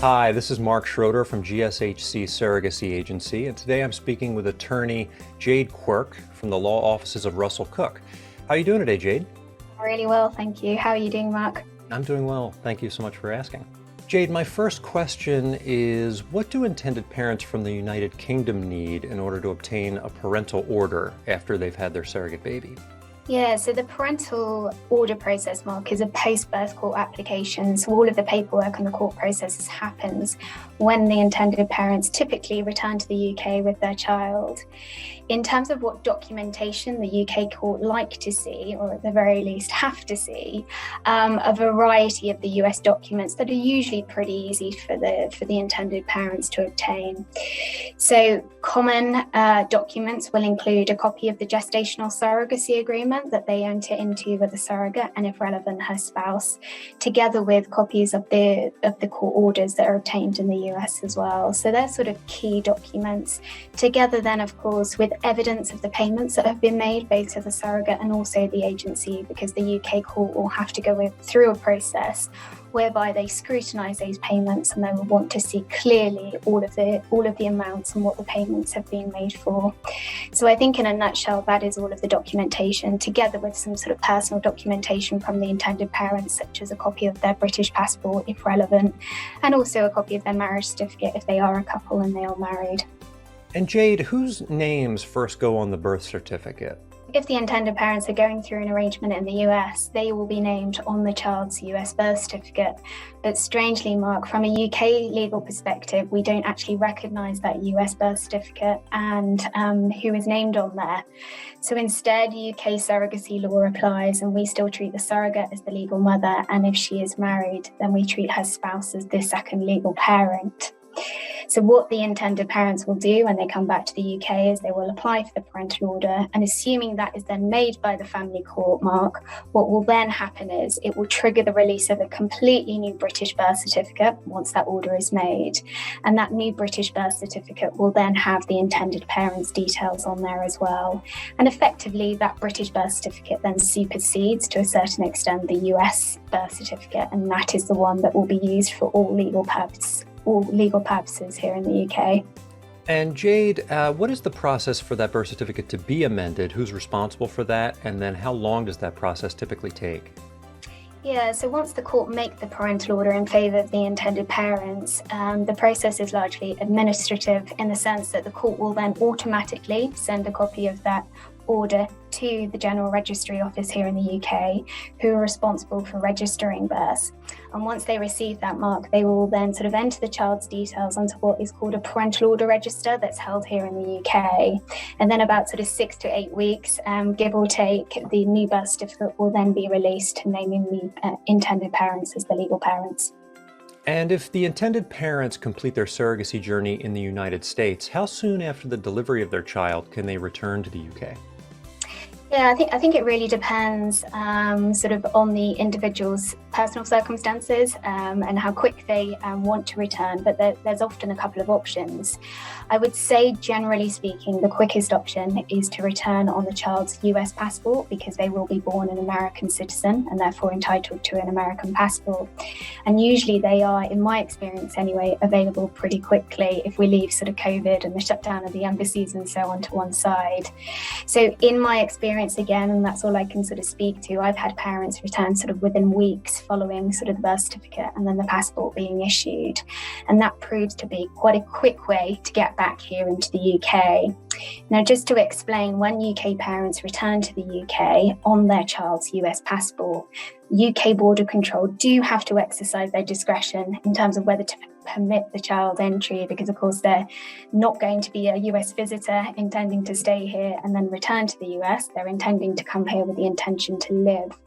Hi, this is Mark Schroeder from GSHC Surrogacy Agency, and today I'm speaking with attorney Jade Quirke from the law offices of Russell Cook. How are you doing today, Jade? Really well, thank you. How are you doing, Mark? I'm doing well. Thank you so much for asking. Jade, my first question is, what do intended parents from the United Kingdom need in order to obtain a parental order after they've had their surrogate baby? Yeah, so the parental order process, Mark, is a post-birth court application. So all of the paperwork and the court processes happens when the intended parents typically return to the UK with their child. In terms of what documentation the UK court like to see, or at the very least have to see, a variety of the US documents that are usually pretty easy for the intended parents to obtain. So common documents will include a copy of the gestational surrogacy agreement that they enter into with the surrogate and, if relevant, her spouse, together with copies of the court orders that are obtained in the US as well. So they're sort of key documents, together then, of course, with evidence of the payments that have been made both to the surrogate and also the agency, because the UK court will have to go through a process whereby they scrutinise those payments and they will want to see clearly all of the amounts and what the payments have been made for. So I think in a nutshell, that is all of the documentation, together with some sort of personal documentation from the intended parents, such as a copy of their British passport, if relevant, and also a copy of their marriage certificate if they are a couple and they are married. And Jade, whose names first go on the birth certificate? If the intended parents are going through an arrangement in the US, they will be named on the child's US birth certificate. But strangely, Mark, from a UK legal perspective, we don't actually recognise that US birth certificate and who is named on there. So instead, UK surrogacy law applies, and we still treat the surrogate as the legal mother. And if she is married, then we treat her spouse as the second legal parent. So what the intended parents will do when they come back to the UK is they will apply for the parental order, and assuming that is then made by the family court, Mark, what will then happen is it will trigger the release of a completely new British birth certificate once that order is made. And that new British birth certificate will then have the intended parents' details on there as well. And effectively, that British birth certificate then supersedes to a certain extent the US birth certificate, and that is the one that will be used for all legal purposes here in the UK. And Jade, what is the process for that birth certificate to be amended? Who's responsible for that? And then how long does that process typically take? Yeah, so once the court make the parental order in favour of the intended parents, the process is largely administrative in the sense that the court will then automatically send a copy of that order to the General Registry Office here in the UK, who are responsible for registering births. And once they receive that, Mark, they will then sort of enter the child's details onto what is called a parental order register that's held here in the UK. And then about sort of 6 to 8 weeks, give or take, the new birth certificate will then be released, naming the intended parents as the legal parents. And if the intended parents complete their surrogacy journey in the United States, how soon after the delivery of their child can they return to the UK? Yeah, I think it really depends sort of on the individual's personal circumstances and how quick they want to return, but there's often a couple of options. I would say, generally speaking, the quickest option is to return on the child's US passport, because they will be born an American citizen and therefore entitled to an American passport. And usually they are, in my experience anyway, available pretty quickly if we leave sort of COVID and the shutdown of the embassies and so on to one side. So in my experience, again, and that's all I can sort of speak to, I've had parents return sort of within weeks following sort of the birth certificate and then the passport being issued. And that proves to be quite a quick way to get back here into the UK. Now, just to explain, when UK parents return to the UK on their child's US passport, UK border control do have to exercise their discretion in terms of whether to permit the child entry, because of course they're not going to be a US visitor intending to stay here and then return to the US. They're intending to come here with the intention to live.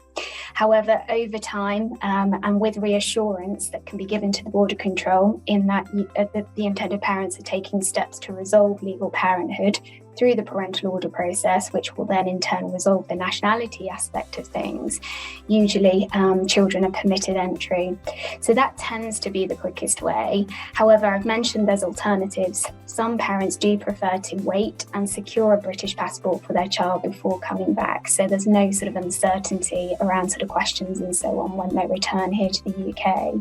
However, over time and with reassurance that can be given to the border control in that the intended parents are taking steps to resolve legal parenthood through the parental order process, which will then in turn resolve the nationality aspect of things. Usually children are permitted entry. So that tends to be the quickest way. However, I've mentioned there's alternatives. Some parents do prefer to wait and secure a British passport for their child before coming back. So there's no sort of uncertainty around sort of questions and so on when they return here to the UK.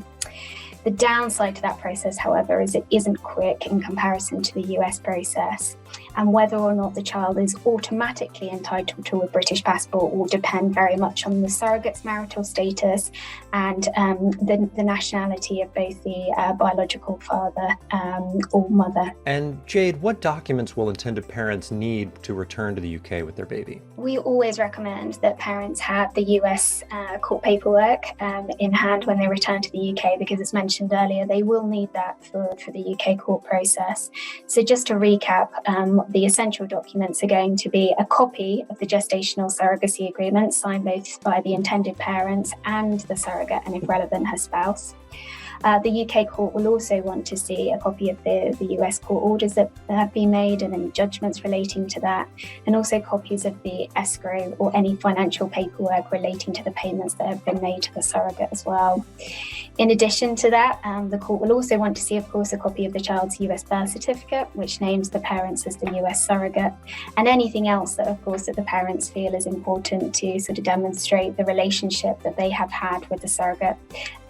The downside to that process, however, is it isn't quick in comparison to the US process. And whether or not the child is automatically entitled to a British passport will depend very much on the surrogate's marital status and the nationality of both the biological father or mother. And Jade, what documents will intended parents need to return to the UK with their baby? We always recommend that parents have the US court paperwork in hand when they return to the UK, because as mentioned earlier, they will need that for the UK court process. So just to recap, the essential documents are going to be a copy of the gestational surrogacy agreement signed both by the intended parents and the surrogate, and if relevant, her spouse. The UK court will also want to see a copy of the US court orders that have been made and any judgments relating to that, and also copies of the escrow or any financial paperwork relating to the payments that have been made to the surrogate as well. In addition to that, the court will also want to see, of course, a copy of the child's US birth certificate, which names the parents as the US surrogate, and anything else that, of course, that the parents feel is important to sort of demonstrate the relationship that they have had with the surrogate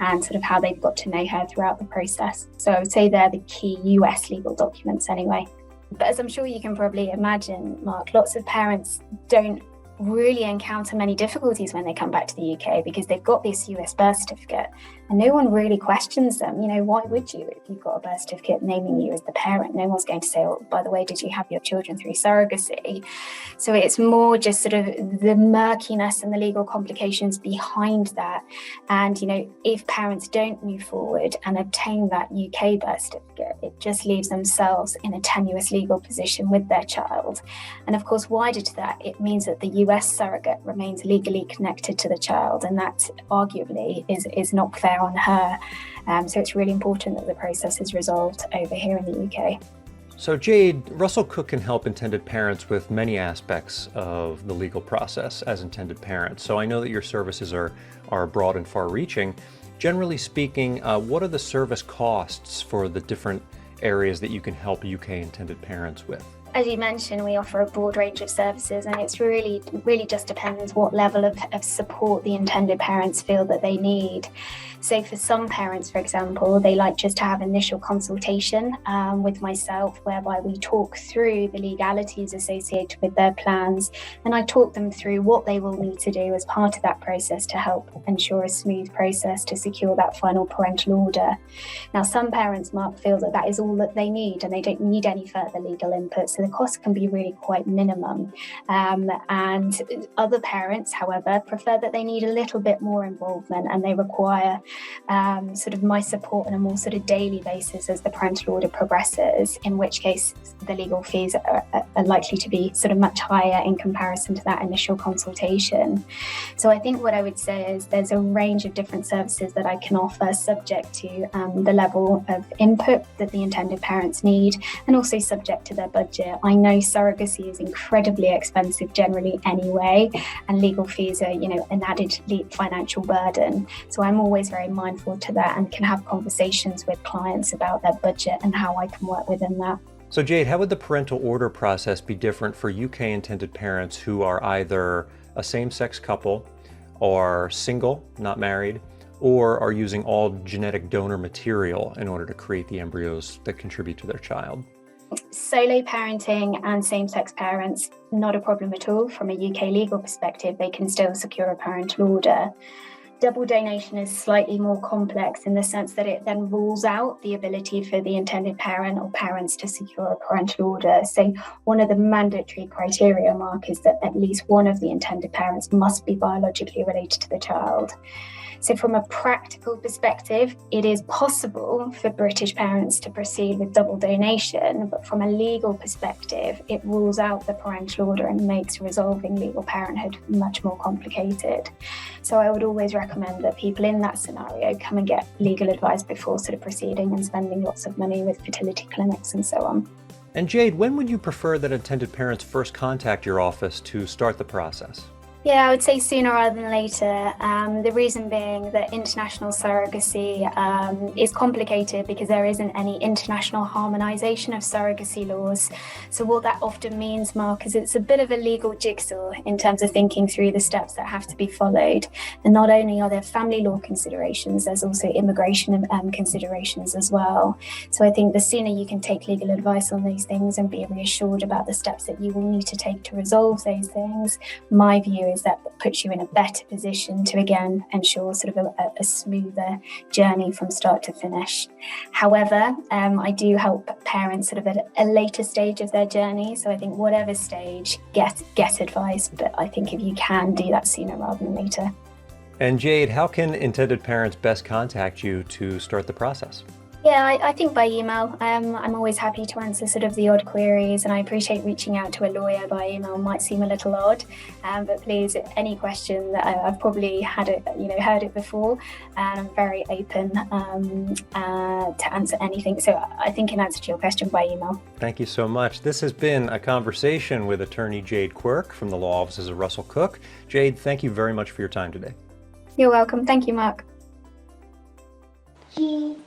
and sort of how they've got to know her throughout the process. So I would say they're the key US legal documents anyway. But as I'm sure you can probably imagine, Mark, lots of parents don't really encounter many difficulties when they come back to the UK because they've got this US birth certificate and no one really questions them. You know, why would you if you've got a birth certificate naming you as the parent? No one's going to say, oh, by the way, did you have your children through surrogacy? So it's more just sort of the murkiness and the legal complications behind that. And, you know, if parents don't move forward and obtain that UK birth certificate, it just leaves themselves in a tenuous legal position with their child. And of course, wider to that, it means that the US surrogate remains legally connected to the child, and that arguably is not fair on her. So it's really important that the process is resolved over here in the UK. So Jade, Russell Cook can help intended parents with many aspects of the legal process as intended parents. So I know that your services are broad and far-reaching. Generally speaking, what are the service costs for the different areas that you can help UK intended parents with? As you mentioned, we offer a broad range of services, and it's really just depends what level of support the intended parents feel that they need. So for some parents, for example, they like just to have initial consultation with myself, whereby we talk through the legalities associated with their plans, and I talk them through what they will need to do as part of that process to help ensure a smooth process to secure that final parental order. Now, some parents might feel that that is all that they need and they don't need any further legal input, so the cost can be really quite minimum. And other parents, however, prefer that they need a little bit more involvement and they require sort of my support on a more sort of daily basis as the parental order progresses, in which case the legal fees are likely to be sort of much higher in comparison to that initial consultation. So I think what I would say is there's a range of different services that I can offer, subject to the level of input that the intended parents need, and also subject to their budget. I know surrogacy is incredibly expensive generally anyway, and legal fees are, you know, an added financial burden. So I'm always very mindful to that and can have conversations with clients about their budget and how I can work within that. So Jade, how would the parental order process be different for UK intended parents who are either a same-sex couple, or single, not married, or are using all genetic donor material in order to create the embryos that contribute to their child? Solo parenting and same-sex parents, not a problem at all. From a UK legal perspective, they can still secure a parental order. Double donation is slightly more complex in the sense that it then rules out the ability for the intended parent or parents to secure a parental order. So one of the mandatory criteria, Mark, is that at least one of the intended parents must be biologically related to the child. So from a practical perspective, it is possible for British parents to proceed with double donation, but from a legal perspective, it rules out the parental order and makes resolving legal parenthood much more complicated. So I would always recommend that people in that scenario come and get legal advice before sort of proceeding and spending lots of money with fertility clinics and so on. And Jade, when would you prefer that intended parents first contact your office to start the process? Yeah, I would say sooner rather than later. The reason being that international surrogacy is complicated because there isn't any international harmonisation of surrogacy laws. So what that often means, Mark, is it's a bit of a legal jigsaw in terms of thinking through the steps that have to be followed. And not only are there family law considerations, there's also immigration considerations as well. So I think the sooner you can take legal advice on these things and be reassured about the steps that you will need to take to resolve those things, my view is that puts you in a better position to again ensure sort of a smoother journey from start to finish. However, I do help parents sort of at a later stage of their journey. So I think whatever stage, get advice, but I think if you can do that sooner rather than later. And Jade, how can intended parents best contact you to start the process? Yeah, I think by email. I'm always happy to answer sort of the odd queries, and I appreciate reaching out to a lawyer by email might seem a little odd, but please, any question that I've probably heard it before, and I'm very open to answer anything. So I think in answer to your question by email. Thank you so much. This has been a conversation with attorney Jade Quirke from the law offices of Russell Cook. Jade, thank you very much for your time today. You're welcome. Thank you, Mark. GSHC